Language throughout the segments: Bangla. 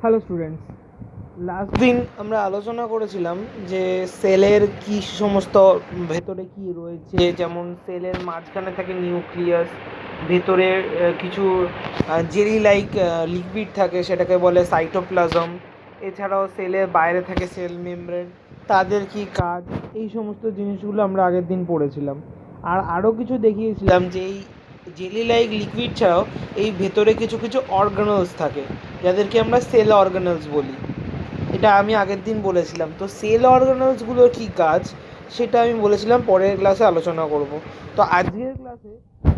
হ্যালো স্টুডেন্টস, লাস্ট দিন আমরা আলোচনা করেছিলাম যে সেলের কি সমস্ত ভেতরে কি রয়েছে। যেমন সেলের মাঝখানে থাকে নিউক্লিয়াস, ভেতরে কিছু জেলি লাইক লিকুইড থাকে, সেটাকে বলে সাইটোপ্লাজম। এছাড়াও সেলের বাইরে থাকে সেল মেমব্রেন, তাদের কি কাজ, এই সমস্ত জিনিসগুলো আমরা আগের দিন পড়েছিলাম। আর আরও কিছু দেখিয়েছিলাম যে এই জেলি লাইক লিকুইড ছাড়াও এই ভেতরে কিছু কিছু অর্গানেলস থাকে, যাদেরকে আমরা সেল অর্গানেলস বলি। এটা আমি আগের দিন বলেছিলাম। তো সেল অর্গানেলসগুলোর কী কাজ সেটা আমি বলেছিলাম পরের ক্লাসে আলোচনা করব। তো আজকের ক্লাসে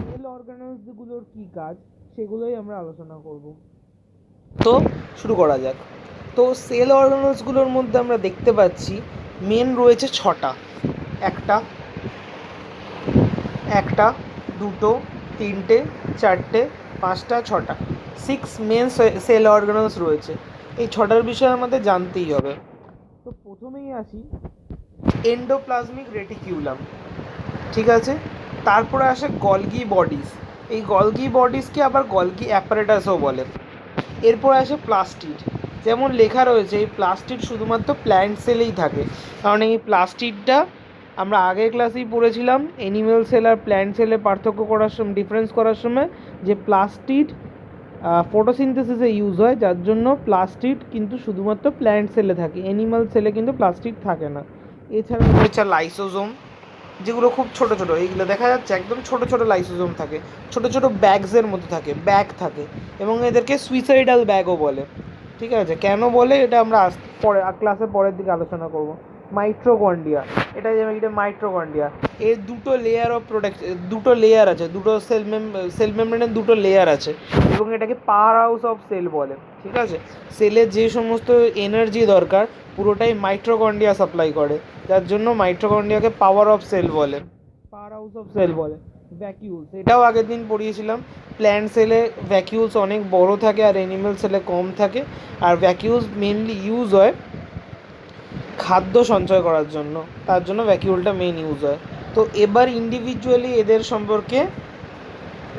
সেল অর্গানেলসগুলোর কী কাজ সেগুলোই আমরা আলোচনা করব। তো শুরু করা যাক। তো সেল অর্গানেলসগুলোর মধ্যে আমরা দেখতে পাচ্ছি মেন রয়েছে ছটা। একটা একটা দুটো তিনটে চারটে পাঁচটা ছটা, 6 মেন সেল অর্গানেলস রয়েছে। এই ছটার বিষয়ে আমাদের জানতেই হবে। তো প্রথমেই আসি এন্ডোপ্লাজমিক রেটিকিউলাম, ঠিক আছে। তারপরে আসে গলগি বডিজ, এই গলগি বডিজকে আবার গলগি অ্যাপারেটাসও বলে। এরপর আসে প্লাস্টিড। যেমন লেখা রয়েছে এই প্লাস্টিড শুধুমাত্র প্ল্যান্ট সেলেই থাকে, কারণ এই প্লাস্টিডটা আমরা আগের ক্লাসেই পড়েছিলাম অ্যানিমেল সেল আর প্ল্যান্ট সেলে পার্থক্য করার সময়, ডিফারেন্স করার সময়, যে প্লাস্টিড ফটোসিনথেসিসে ইউজ হয়, যার জন্য প্লাস্টিড কিন্তু শুধুমাত্র প্ল্যান্ট সেলে থাকে, অ্যানিমাল সেলে কিন্তু প্লাস্টিড থাকে না। এছাড়া রয়েছে লাইসোজোম, যেগুলো খুব ছোট ছোট, এইগুলো দেখা যাচ্ছে একদম ছোট ছোট লাইসোজোম থাকে, ছোট ছোট ব্যাগসের মতো থাকে, ব্যাগ থাকে, এবং এদেরকে সুইসাইডাল ব্যাগও বলে। ঠিক আছে, কেন বলে এটা আমরা পরে ক্লাসে পরের দিকে আলোচনা করব। মাইট্রোকন্ড্রিয়া, এটা মাইট্রোকন্ড্রিয়া, এর দুটো লেয়ার আছে, দুটো সেল মেমব্রেনের দুটো লেয়ার আছে, এবং এটাকে পাওয়ার হাউস অফ সেল বলে। ঠিক আছে, সেলের যে সমস্ত এনার্জি দরকার পুরোটাই মাইট্রোকন্ড্রিয়া সাপ্লাই করে, যার জন্য মাইট্রোকন্ড্রিয়াকে পাওয়ার অফ সেল বলে, পাওয়ার হাউস অফ সেল বলে। ভ্যাকিউলস, এটাও আগের দিন পড়িয়েছিলাম। প্ল্যান্ট সেলে ভ্যাকিউলস অনেক বড় থাকে আর অ্যানিমেল সেলে কম থাকে। আর ভ্যাকিউলস মেনলি ইউজ হয় খাদ্য সঞ্চয় করার জন্য, তার জন্য ভ্যাকিউলটা মেন ইউজ হয়। তো এবার ইন্ডিভিজুয়ালি এদের সম্পর্কে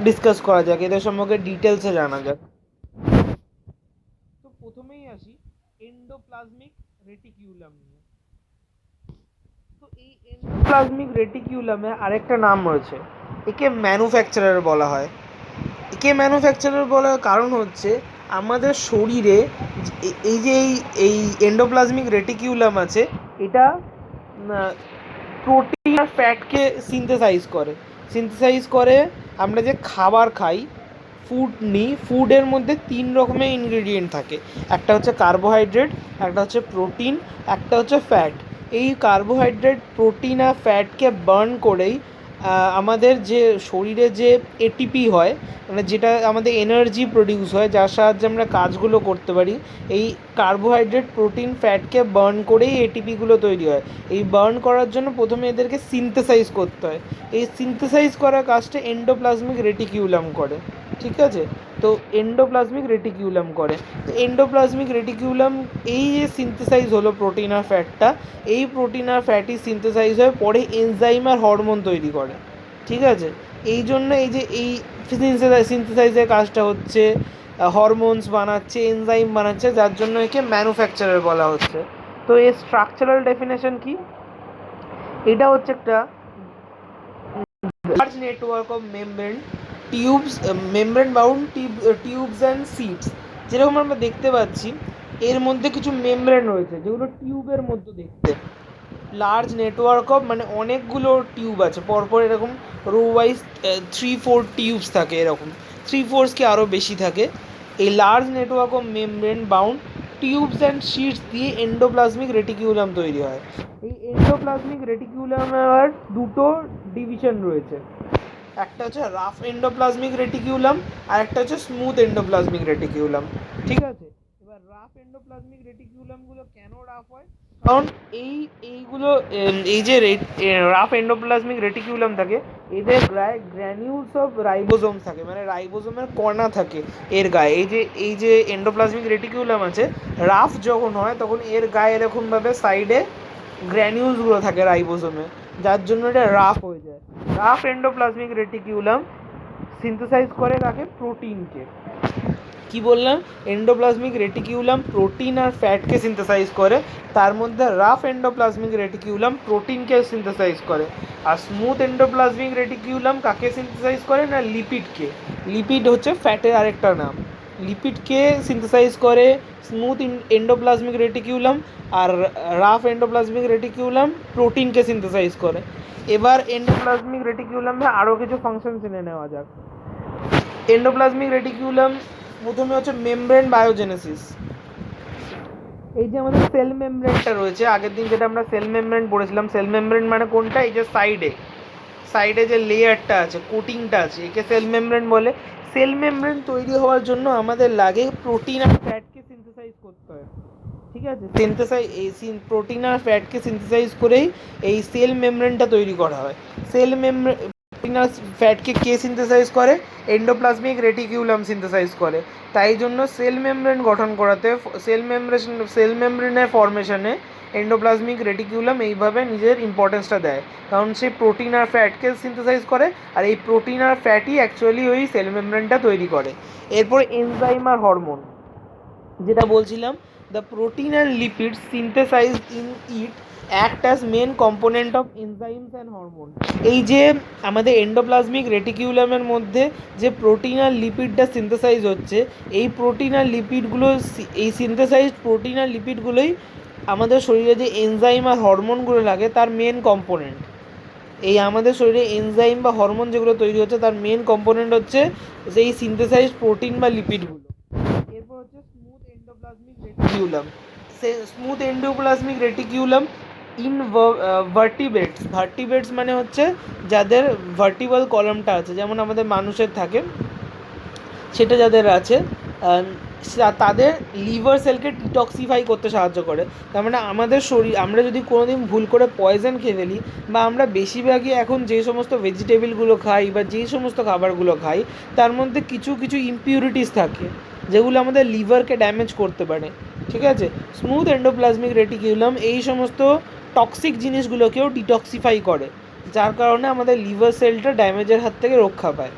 ডিসকাস করা যাক, এদের সম্পর্কে ডিটেলসে জানা যাক। তো প্রথমেই আসি এন্ডোপ্লাজমিক রেটিকিউলাম নিয়ে। তো এই এন্ডোপ্লাজমিক রেটিকিউলামে আরেকটা নাম রয়েছে, একে ম্যানুফ্যাকচারার বলা হয়। একে ম্যানুফ্যাকচারার বলার কারণ হচ্ছে আমাদের শরীরে এই যে এই এন্ডোপ্লাজমিক রেটিকিউলাম আছে, এটা প্রোটিন আর ফ্যাটকে সিনথেসাইজ করে। আমরা যে খাবার খাই, ফুড নিই, ফুডের মধ্যে 3 রকমের ইনগ্রেডিয়েন্ট থাকে। একটা হচ্ছে কার্বোহাইড্রেট, একটা হচ্ছে প্রোটিন, একটা হচ্ছে ফ্যাট। এই কার্বোহাইড্রেট, প্রোটিন আর ফ্যাটকে বার্ন করেই আমাদের যে শরীরে যে এটিপি হয়, মানে যেটা আমাদের এনার্জি প্রডিউস হয়, যার সাহায্যে আমরা কাজগুলো করতে পারি, এই কার্বোহাইড্রেট, প্রোটিন, ফ্যাটকে বার্ন করেই এটিপিগুলো তৈরি হয়। এই বার্ন করার জন্য প্রথমে এদেরকে সিনথেসাইজ করতে হয়। এই সিনথেসাইজ করার কাজটা এন্ডোপ্লাজমিক রেটিকিউলাম করে। ঠিক আছে, তো এন্ডোপ্লাজমিক রেটিকিউলাম করে। তো এন্ডোপ্লাজমিক রেটিকিউলাম, এই যে সিনথেসাইজ হলো প্রোটিন আর ফ্যাটটা, এই প্রোটিন আর ফ্যাটি সিনথেসাইজ হয়ে পরে এনজাইম আর হরমোন তৈরি করে। ঠিক আছে, এই জন্য এই যে এই সিনথেসাইজের কাজটা হচ্ছে, হরমোনস বানাচ্ছে, এনজাইম বানাচ্ছে, যার জন্য একে ম্যানুফ্যাকচারার বলা হচ্ছে। তো এর স্ট্রাকচারাল ডেফিনেশন কি? এটা হচ্ছে একটা large network of membrane bound tubes and seats। যেরকম আমরা দেখতে পাচ্ছি এর মধ্যে কিছু মেমব্রেন রয়েছে, যেগুলো টিউবের মধ্যে দেখতে। লার্জ নেটওয়ার্ক অফ মানে অনেকগুলো টিউব আছে পরপর, এরকম রো ওয়াইজ 3-4 টিউবস থাকে, এরকম 3-4 কি আরও বেশি থাকে। এই large network of membrane bound tubes and shits দিয়ে এন্ডোপ্লাজমিক রেটিকিউলাম তৈরি হয়। এই এন্ডোপ্লাজমিক রেটিকিউলামের দুটো ডিভিশন রয়েছে, একটা হচ্ছে রাফ এন্ডোপ্লাজমিক রেটিকিউলাম আর একটা হচ্ছে স্মুথ এন্ডোপ্লাজমিক রেটিকিউলাম। ঠিক আছে, এবার রাফ এন্ডোপ্লাজমিক রেটিকিউলামগুলো কেন রাফ হয়? কারণ এইগুলো এই যে রাফ এন্ডোপ্লাজমিক রেটিকিউলাম থাকে, এদের গায়ে গ্র্যানিউলস অফ রাইবোজোম থাকে, মানে রাইবোজোমের কণা থাকে এর গায়ে। এই যে এন্ডোপ্লাজমিক রেটিকিউলাম আছে, রাফ যখন হয় তখন এর গায়ে এরকমভাবে সাইডে গ্র্যানিউলসগুলো থাকে রাইবোজোমে, যার জন্য এটা রাফ হয়ে যায়। রাফ এন্ডোপ্লাজমিক রেটিকিউলাম সিনথেসাইজ করে রাখে প্রোটিনকে। কি বললাম, এন্ডোপ্লাজমিক রেটিকিউলাম প্রোটিন আর ফ্যাটকে সিনথেসাইজ করে, তার মধ্যে রাফ এন্ডোপ্লাজমিক রেটিকিউলাম প্রোটিনকে সিনথেসাইজ করে, আর স্মুথ এন্ডোপ্লাজমিক রেটিকিউলাম কাকে সিনথেসাইজ করে না লিপিডকে। লিপিড হচ্ছে ফ্যাটের আরেকটা নাম। লিপিডকে সিনথেসাইজ করে স্মুথ এন্ডোপ্লাজমিক রেটিকিউলাম, আর রাফ এন্ডোপ্লাজমিক রেটিকিউলাম প্রোটিনকে সিনথেসাইজ করে। এবার এন্ডোপ্লাজমিক রেটিকিউলামে আরও কিছু ফাংশন জেনে নেওয়া যাক। এন্ডোপ্লাজমিক রেটিকিউলাম প্রথমে হচ্ছে মেমব্রেন বায়োজেনেসিস। এই যে আমাদের সেল মেমব্রেনটা রয়েছে, আগের দিন যেটা আমরা সেল মেমব্রেন পড়েছিলাম, সেল মেমব্রেন মানে কোনটা, এই যে সাইডে যে লেয়ারটা আছে, কোটিংটা আছে, একে সেল মেমব্রেন বলে। সেল মেমব্রেন তৈরি হওয়ার জন্য আমাদের লাগে প্রোটিন আর ফ্যাটকে সিনথেসাইজ করতে হয়, ঠিক আছে। প্রোটিন আর ফ্যাটকে সিনথেসাইজ করেই এই সেল মেমব্রেনটা তৈরি করা হয়। সেল মেমব্রেন প্রোটিন আর ফ্যাটকে কে সিনথেসাইজ করে, এন্ডোপ্লাজমিক রেটিকিউলাম সিনথেসাইজ করে। তাই জন্য সেল মেমব্রেন গঠন করাতে সেল মেমব্রেনের ফরমেশনে এন্ডোপ্লাজমিক রেটিকিউলাম এইভাবে নিজের ইম্পর্টেন্সটা দেয়, কারণ সে প্রোটিন আর ফ্যাটকে সিনথেসাইজ করে, আর এই প্রোটিন আর ফ্যাটই অ্যাকচুয়ালি ওই সেল মেমব্রেনটা তৈরি করে। এরপর এনজাইম আর হরমোন, যেটা বলছিলাম, the protein and lipids synthesized in it act as main component of enzymes and hormones. এই যে আমাদের এন্ডোপ্লাজমিক রেটিকিউলামের মধ্যে যে প্রোটিন আর লিপিডটা সিনথেসাইজ হচ্ছে, এই প্রোটিন আর লিপিডগুলো, এই সিনথেসাইজড প্রোটিন আর লিপিডগুলোই আমাদের শরীরে যে এনজাইম আর হরমোনগুলো লাগে তার মেন কম্পোনেন্ট। এই আমাদের শরীরে এনজাইম বা হরমোন যেগুলো তৈরি হচ্ছে তার মেন কম্পোনেন্ট হচ্ছে এই সিনথেসাইজড প্রোটিন বা লিপিডগুলো। এরপর হচ্ছে smooth endoplasmic reticulum. Smooth endoplasmic reticulum in ভার্টিব্রেটস মানে হচ্ছে যাদের ভার্টিবল কলামটা আছে, যেমন আমাদের মানুষের থাকে, সেটা যাদের আছে, তাদের লিভার সেলকে ডিটক্সিফাই করতে সাহায্য করে। তার মানে আমাদের শরীর, আমরা যদি কোনোদিন ভুল করে পয়জন খেয়ে ফেলি, বা আমরা বেশিরভাগই এখন যে সমস্ত ভেজিটেবলগুলো খাই বা যেই সমস্ত খাবারগুলো খাই, তার মধ্যে কিছু কিছু ইমপিউরিটিস থাকে যেগুলো আমাদের লিভারকে ড্যামেজ করতে পারে, ঠিক আছে। স্মুথ এন্ডোপ্লাজমিক রেটিকিউলাম এই সমস্ত টক্সিক জিনিসগুলোকেও ডিটক্সিফাই করে, যার কারণে আমাদের লিভার সেলটা ড্যামেজের হাত থেকে রক্ষা পায়,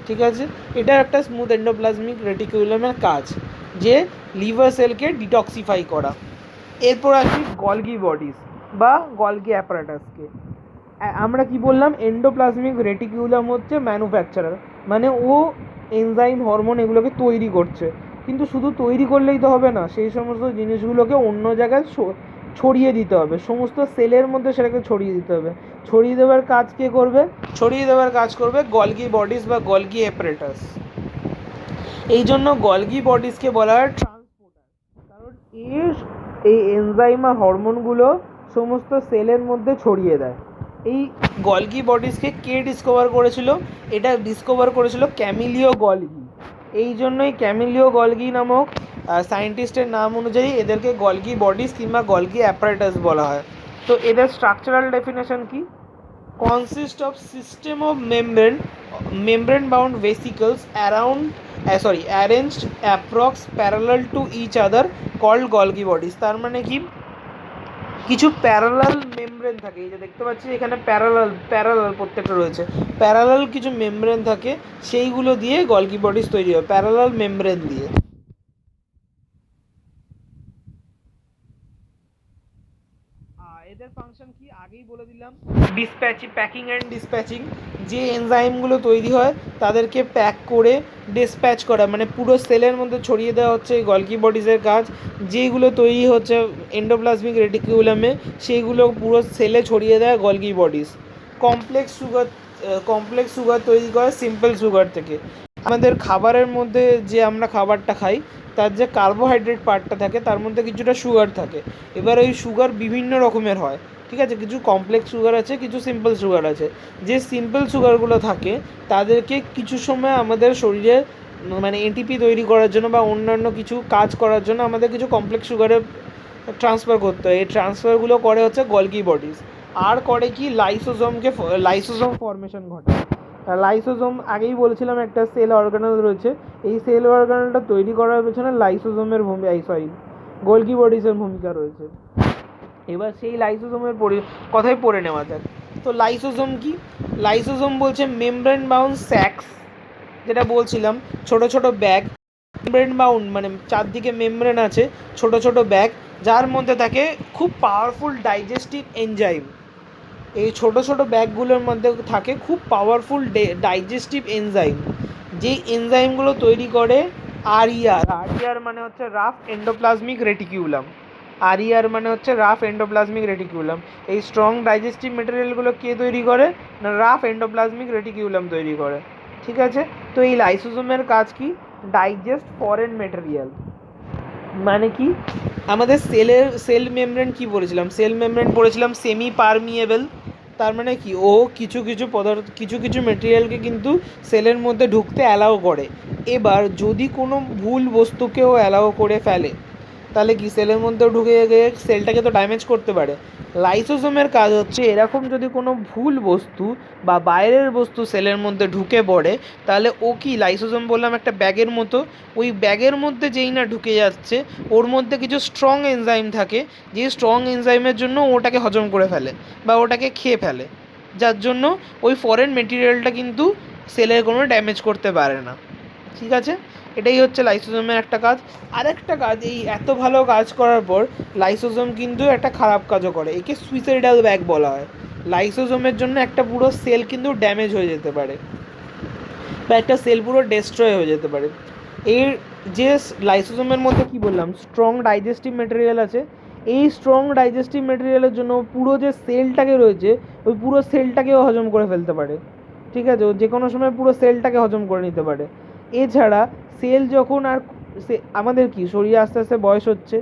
ঠিক আছে। এটা একটা স্মুথ এন্ডোপ্লাজমিক রেটিকিউলামের কাজ, যে লিভার সেলকে ডিটক্সিফাই করা। এরপর আসি গলগি বডিস বা গলগি অ্যাপারেটাসকে। আমরা কি বললাম, এন্ডোপ্লাজমিক রেটিকিউলাম হচ্ছে ম্যানুফ্যাকচারার, মানে ও এনজাইম হরমোন এগুলোকে তৈরি করছে, কিন্তু শুধু তৈরি করলেই তো হবে না, সেই সমস্ত জিনিসগুলোকে অন্য জায়গায় ছড়িয়ে দিতে হবে, সমস্ত সেলের মধ্যে সেটাকে ছড়িয়ে দিতে হবে। ছড়িয়ে দেওয়ার কাজ কে করবে, ছড়িয়ে দেওয়ার কাজ করবে গলগি বডিস বা গলগি অ্যাপারেটাস। এই জন্য গলগি বডিসকে বলা হয় ট্রান্সপোর্টার, কারণ এই এনজাইম আর হরমোনগুলো সমস্ত সেলের মধ্যে ছড়িয়ে দেয়। এই গলগি বডিসকে কে ডিসকভার করেছিল, এটা ডিসকভার করেছিল ক্যামিলিও গলগি। এই জন্যই ক্যামিলিও গলগি নামক সায়েন্টিস্টের নাম অনুযায়ী এদেরকে গলগি বডিস কিংবা গলগি অ্যাপারেটাস বলা হয়। তো এদের স্ট্রাকচারাল ডেফিনেশন কি, consist of system of membrane bound vesicles arranged approx parallel to each other called Golgi bodies। তার মানে কি, কিছু প্যারালাল মেমব্রেন থাকে, এই যে দেখতে পাচ্ছি এখানে প্যারালাল প্রত্যেকটা রয়েছে, প্যারালাল কিছু মেমব্রেন থাকে, সেইগুলো দিয়ে গলগি বডিস তৈরি হয়, প্যারালাল মেমব্রেন দিয়ে। এদের ফাংশন কি আগেই বলে দিলাম, প্যাকিং অ্যান্ড ডিসপ্যাচিং। যে এনজাইমগুলো তৈরি হয় তাদেরকে প্যাক করে ডিসপ্যাচ করা, মানে পুরো সেলের মধ্যে ছড়িয়ে দেওয়া হচ্ছে এই গলগি বডিসের কাজ। যেগুলো তৈরি হচ্ছে এন্ডোপ্লাজমিক রেটিকিউলামে, সেইগুলো পুরো সেলে ছড়িয়ে দেয় গলগি বডিস। কমপ্লেক্স সুগার তৈরি করে সিম্পল সুগার থেকে। আমাদের খাবারের মধ্যে যে আমরা খাবারটা খাই তার যে কার্বোহাইড্রেট পার্টটা থাকে তার মধ্যে কিছুটা সুগার থাকে। এবার ওই সুগার বিভিন্ন রকমের হয়, ঠিক আছে, কিছু কমপ্লেক্স সুগার আছে, কিছু সিম্পল সুগার আছে। যে সিম্পল সুগারগুলো থাকে তাদেরকে কিছু সময় আমাদের শরীরে মানে এটিপি তৈরি করার জন্য বা অন্যান্য কিছু কাজ করার জন্য আমাদের কিছু কমপ্লেক্স সুগারে ট্রান্সফার করতে হয়। এই ট্রান্সফারগুলো করে হচ্ছে গলগি বডিস। আর করে কি, লাইসোজোম ফরমেশন ঘটায়। লাইসোজোম আগেই বলেছিলাম একটা সেল অর্গানেল রয়েছে, এই সেল অর্গানেলটা তৈরি করার পেছনে লাইসোজোমের গলগি বডিসের ভূমিকা রয়েছে। এবার সেই লাইসোজোমের কথাই পড়ে নেওয়া যাক। তো লাইসোজোম কি, লাইসোজোম বলছে মেমব্রেন বাউন্ড স্যাক্স, যেটা বলছিলাম ছোট ছোট ব্যাগ, মেমব্রেন বাউন্ড মানে চারদিকে মেমব্রেন আছে, ছোট ছোট ব্যাগ, যার মধ্যে থাকে খুব পাওয়ারফুল ডাইজেস্টিভ এনজাইম। এই ছোট ছোট ব্যাগগুলোর মধ্যে থাকে খুব পাওয়ারফুল ডাইজেস্টিভ এনজাইম, যে এনজাইমগুলো তৈরি করে আরইআর মানে হচ্ছে রাফ এন্ডোপ্লাজমিক রেটিকিউলাম। আরইআর মানে হচ্ছে রাফ এন্ডোপ্লাজমিক রেটিকিউলাম। এই স্ট্রং ডাইজেস্টিভ মেটেরিয়ালগুলো কে তৈরি করে না রাফ এন্ডোপ্লাজমিক রেটিকিউলাম তৈরি করে। ঠিক আছে, তো এই লাইসোজোমের কাজ কি? Digest foreign material. মানে কি, আমাদের সেল মেমব্রেন কি বলেছিলাম? সেল মেমব্রেন পড়েছিলাম সেমি পারমিয়েবল। তার মানে কি, ও কিছু কিছু পদার্থ কিছু কিছু মেটেরিয়ালকে কিন্তু সেলের মধ্যে ঢুকতে অ্যালাউ করে। এবার যদি কোনো ভুল বস্তুকেও অ্যালাউ করে ফেলে, তাহলে কি সেলের মধ্যেও ঢুকে গিয়ে সেলটাকে তো ড্যামেজ করতে পারে। লাইসোজোমের কাজ হচ্ছে এরকম যদি কোনো ভুল বস্তু বা বাইরের বস্তু সেলের মধ্যে ঢুকে পড়ে, তাহলে ও কি, লাইসোজোম বললাম একটা ব্যাগের মতো, ওই ব্যাগের মধ্যে যেই না ঢুকে যাচ্ছে ওর মধ্যে কিছু স্ট্রং এনজাইম থাকে, যে স্ট্রং এনজাইমের জন্য ওটাকে হজম করে ফেলে বা ওটাকে খেয়ে ফেলে, যার জন্য ওই ফরেন মেটেরিয়ালটা কিন্তু সেলের কোনো ড্যামেজ করতে পারে না। ঠিক আছে, এটাই হচ্ছে লাইসোজোমের একটা কাজ। আরেকটা কাজ, এই এত ভালো কাজ করার পর লাইসোজোম কিন্তু একটা খারাপ কাজও করে, একে সুইসাইডাল ব্যাগ বলা হয়। লাইসোজোমের জন্য একটা পুরো সেল কিন্তু ড্যামেজ হয়ে যেতে পারে বা একটা সেল পুরো ডেস্ট্রয় হয়ে যেতে পারে। এর যে লাইসোজোমের মধ্যে কি বললাম, স্ট্রং ডাইজেস্টিভ মেটেরিয়াল আছে, এই স্ট্রং ডাইজেস্টিভ মেটেরিয়ালের জন্য পুরো যে সেলটাকে রয়েছে ওই পুরো সেলটাকেও হজম করে ফেলতে পারে। ঠিক আছে, ও যে কোনো সময় পুরো সেলটাকে হজম করে নিতে পারে। এছাড়া সেল যখন আর আমাদের কি শরীরে আস্তে আস্তে বয়স হচ্ছে,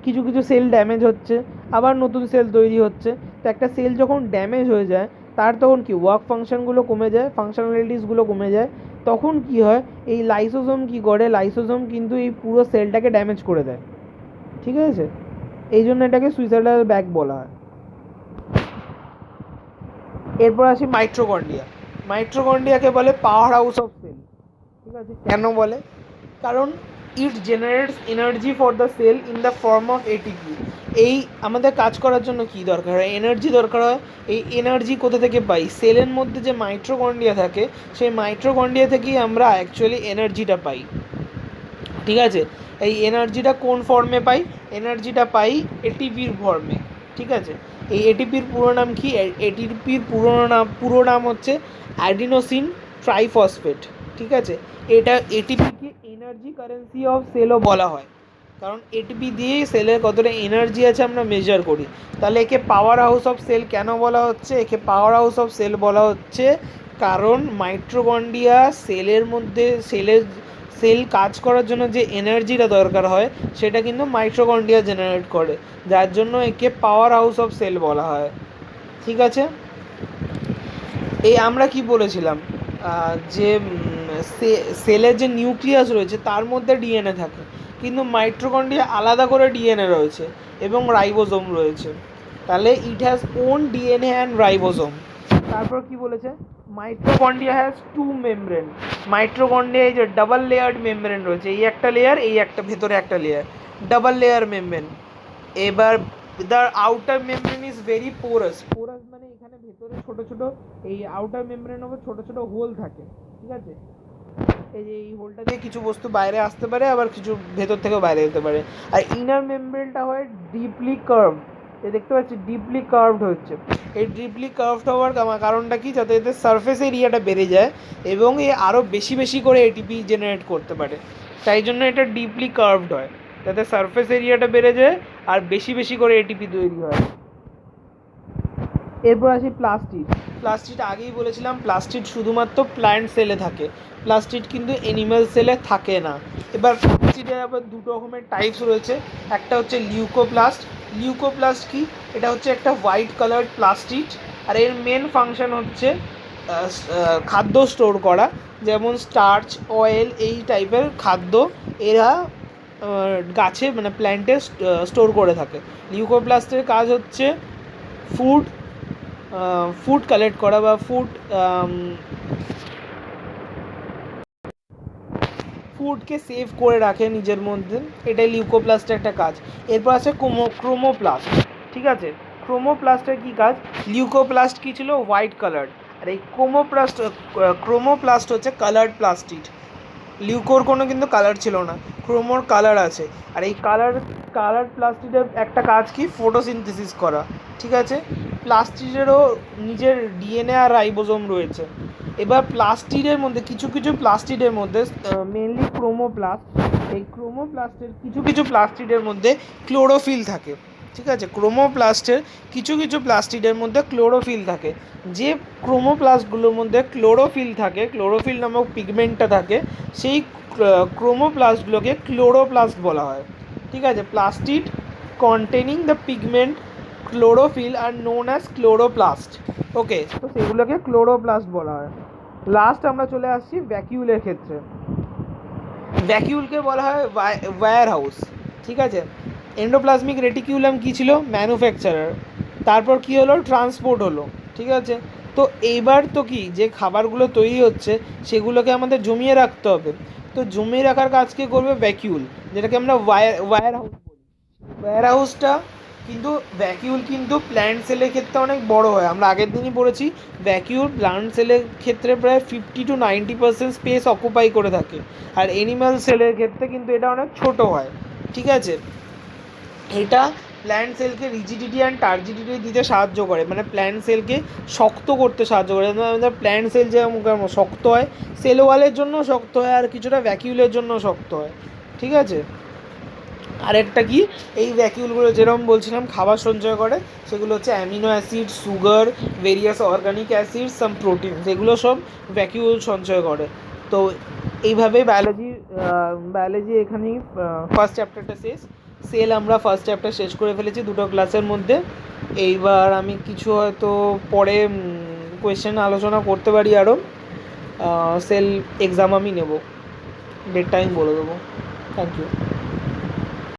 কিছু কিছু সেল ড্যামেজ হচ্ছে, আবার নতুন সেল তৈরি হচ্ছে। তো একটা সেল যখন ড্যামেজ হয়ে যায় তার তখন কি ওয়ার্ক ফাংশনগুলো কমে যায়, ফাংশনালিটিসগুলো কমে যায়। তখন কি হয়, এই লাইসোজোম কি করে, লাইসোজোম কিন্তু এই পুরো সেলটাকে ড্যামেজ করে দেয়। ঠিক আছে, এই জন্য এটাকে সুইসাইডাল ব্যাগ বলা হয়। এরপর আসি মাইট্রোকন্ড্রিয়া। মাইট্রোকন্ড্রিয়াকে বলে পাওয়ার হাউস অফ সেল। ঠিক আছে, কেন বলে? কারণ it generates energy for the cell in the form of ATP. এই আমাদের কাজ করার জন্য কি দরকার হয়? এনার্জি দরকার হয়। এই এনার্জি কোথা থেকে পাই? সেলের মধ্যে যে মাইট্রোকন্ড্রিয়া থাকে সেই মাইট্রোকন্ড্রিয়া থেকেই আমরা অ্যাকচুয়ালি এনার্জিটা পাই। ঠিক আছে, এই এনার্জিটা কোন ফর্মে পাই? এনার্জিটা পাই এটিপির ফর্মে। ঠিক আছে, এই এটিপির পুরো নাম কি? এটিপির পুরো নাম হচ্ছে অ্যাডিনোসিন ট্রাইফসফেট। ঠিক আছে, এটা এটিপিকে এনার্জি কারেন্সি অফ সেলও বলা হয়, কারণ এটিপি দিয়েই সেলের কতটা এনার্জি আছে আমরা মেজার করি। তাহলে একে পাওয়ার হাউস অফ সেল কেন বলা হচ্ছে? একে পাওয়ার হাউস অফ সেল বলা হচ্ছে কারণ মাইট্রোকন্ড্রিয়া সেলের মধ্যে সেল কাজ করার জন্য যে এনার্জিটা দরকার হয় সেটা কিন্তু মাইট্রোকন্ড্রিয়া জেনারেট করে, যার জন্য একে পাওয়ার হাউস অফ সেল বলা হয়। ঠিক আছে, এই আমরা কি বলেছিলাম, যে সেলের যে নিউক্লিয়াস রয়েছে তার মধ্যে ডিএনএ থাকে, কিন্তু মাইট্রোকন্ড্রিয়া আলাদা করে ডিএনএ রয়েছে এবং রাইবোজোম রয়েছে। তাহলে it has won DNA and ribosome. তারপর কি বলেছে, mitochondria has to membrane. Mitochondria এই যে ডাবল লেয়ার্ড মেমব্রেন রয়েছে, এই একটা লেয়ার, এই একটা ভেতরে একটা লেয়ার, ডাবল লেয়ার মেমব্রেন। এবার the outer membrane is very porous. Porous মানে এখানে ভেতরে ছোট ছোট, এই আউটার মেমব্রেনের উপর ছোট ছোট হোল থাকে। ঠিক আছে, এই যে এই হোলটা দিয়ে কিছু বস্তু বাইরে আসতে পারে, আবার কিছু ভেতর থেকেও বাইরে যেতে পারে। আর ইনার মেমব্রেনটা হয় ডিপলি কার্ভড। এই দেখতে পাচ্ছি ডিপলি কার্ভড হচ্ছে। এই ডিপলি কার্ভড হওয়ার কারণটা কি? যাতে এদের সারফেস এরিয়াটা বেড়ে যায় এবং এ আরও বেশি বেশি করে এটিপি জেনারেট করতে পারে, তাই জন্য এটা ডিপলি কার্ভড হয়, যাতে সারফেস এরিয়াটা বেড়ে যায় আর বেশি বেশি করে এটিপি তৈরি হয়। এরপর আসি প্লাস্টিড। প্লাস্টিড আগেই বলেছিলাম, প্লাস্টিড শুধুমাত্র প্ল্যান্ট সেলে থাকে, প্লাস্টিড কিন্তু অ্যানিম্যাল সেলে থাকে না। এবার প্লাস্টিডের আবার দুটো রকমের টাইপস রয়েছে। একটা হচ্ছে লিউকোপ্লাস্ট। লিউকোপ্লাস্ট কি? এটা হচ্ছে একটা হোয়াইট কালার্ড প্লাস্টিড, আর এর মেন ফাংশন হচ্ছে খাদ্য স্টোর করা, যেমন স্টার্চ, অয়েল, এই টাইপের খাদ্য এরা গাছে মানে প্ল্যান্টে স্টোর করে থাকে। লিউকোপ্লাস্টের কাজ হচ্ছে ফুড কালেক্ট করা বা ফুডকে সেভ করে রাখে নিজের মধ্যে, এটাই লিউকোপ্লাস্টের একটা কাজ। এরপর আছে ক্রোমোপ্লাস্ট। ঠিক আছে, ক্রোমোপ্লাস্টের কী কাজ? লিউকোপ্লাস্ট কী ছিল? হোয়াইট কালার, আর এই ক্রোমোপ্লাস্ট হচ্ছে কালার্ড প্লাস্টিড। লিউকোর কোনো কিন্তু কালার ছিল না, ক্রোমোর কালার আছে। আর এই কালার প্লাস্টিডের একটা কাজ কি, ফটোসিনথেসিস করা, ঠিক আছে। প্লাস্টিডেরও নিজের ডিএনএ আর রাইবোজোম রয়েছে। এবার প্লাস্টিডের মধ্যে কিছু প্লাস্টিডের মধ্যে মেনলি ক্রোমোপ্লাস্ট, এই ক্রোমোপ্লাস্টের কিছু প্লাস্টিডের মধ্যে ক্লোরোফিল থাকে, ঠিক আছে। ক্রোমোপ্লাস্টের কিছু প্লাস্টিডের মধ্যে ক্লোরোফিল থাকে। যে ক্রোমোপ্লাস্টগুলোর মধ্যে ক্লোরোফিল থাকে, ক্লোরোফিল নামক পিগমেন্টটা থাকে, সেই ক্রোমোপ্লাস্টগুলোকে ক্লোরোপ্লাস্ট বলা হয়, ঠিক আছে। Plastid containing the pigment chlorophyll are known as chloroplast, okay. তো সেগুলোকে ক্লোরোপ্লাস্ট বলা হয়। লাস্ট আমরা চলে আসছি ভ্যাকিউলের ক্ষেত্রে। ভ্যাকিউলকে বলা হয় ওয়্যার হাউস, ঠিক আছে। এন্ডোপ্লাজমিক রেটিকিউলাম কী ছিল, ম্যানুফ্যাকচারার। তারপর কী হলো, ট্রান্সপোর্ট হলো, ঠিক আছে। তো এইবার তো কি, যে খাবারগুলো তৈরি হচ্ছে সেগুলোকে আমাদের জমিয়ে রাখতে হবে। তো জমিয়ে রাখার কাজ কে করবে, ভ্যাকিউল, যেটাকে আমরা ওয়্যার হাউস বলি। ওয়্যার হাউসটা কিন্তু, ভ্যাকিউল কিন্তু প্ল্যান্ট সেলের ক্ষেত্রে অনেক বড় হয়। আমরা আগের দিনই পড়েছি ভ্যাকিউল প্ল্যান্ট সেলের ক্ষেত্রে প্রায় 50-90% স্পেস অকুপাই করে থাকে, আর অ্যানিম্যাল সেলের ক্ষেত্রে কিন্তু এটা অনেক ছোট হয়, ঠিক আছে। এটা প্ল্যান্ট সেলকে রিজিডিটি অ্যান্ড টার্জিডিটি দিতে সাহায্য করে, মানে প্ল্যান্ট সেলকে শক্ত করতে সাহায্য করে। প্ল্যান্ট সেল যেমন শক্ত হয়, সেল ওয়ালের জন্য শক্ত হয়, আর কিছুটা ভ্যাকিউলের জন্য শক্ত হয়, ঠিক আছে। আরেকটা কি, এই ভ্যাকিউলগুলো যেরকম বলছিলাম খাবার সঞ্চয় করে, সেগুলো হচ্ছে amino acid, sugar, various organic acid, some protein, সেগুলো সব ভ্যাকিউল সঞ্চয় করে। তো এইভাবে বায়োলজি এখানেই ফার্স্ট চ্যাপ্টারটা শেষ। সেল আমরা ফার্স্ট চ্যাপ্টার শেষ করে ফেলেছি 2টো ক্লাসের মধ্যে। এইবার আমি কিছু হয়তো পরে কোয়েশ্চেন আলোচনা করতে পারি আরও। সেল এক্সাম আমি নেব, ডেট টাইম বলে দেবো। Thank you.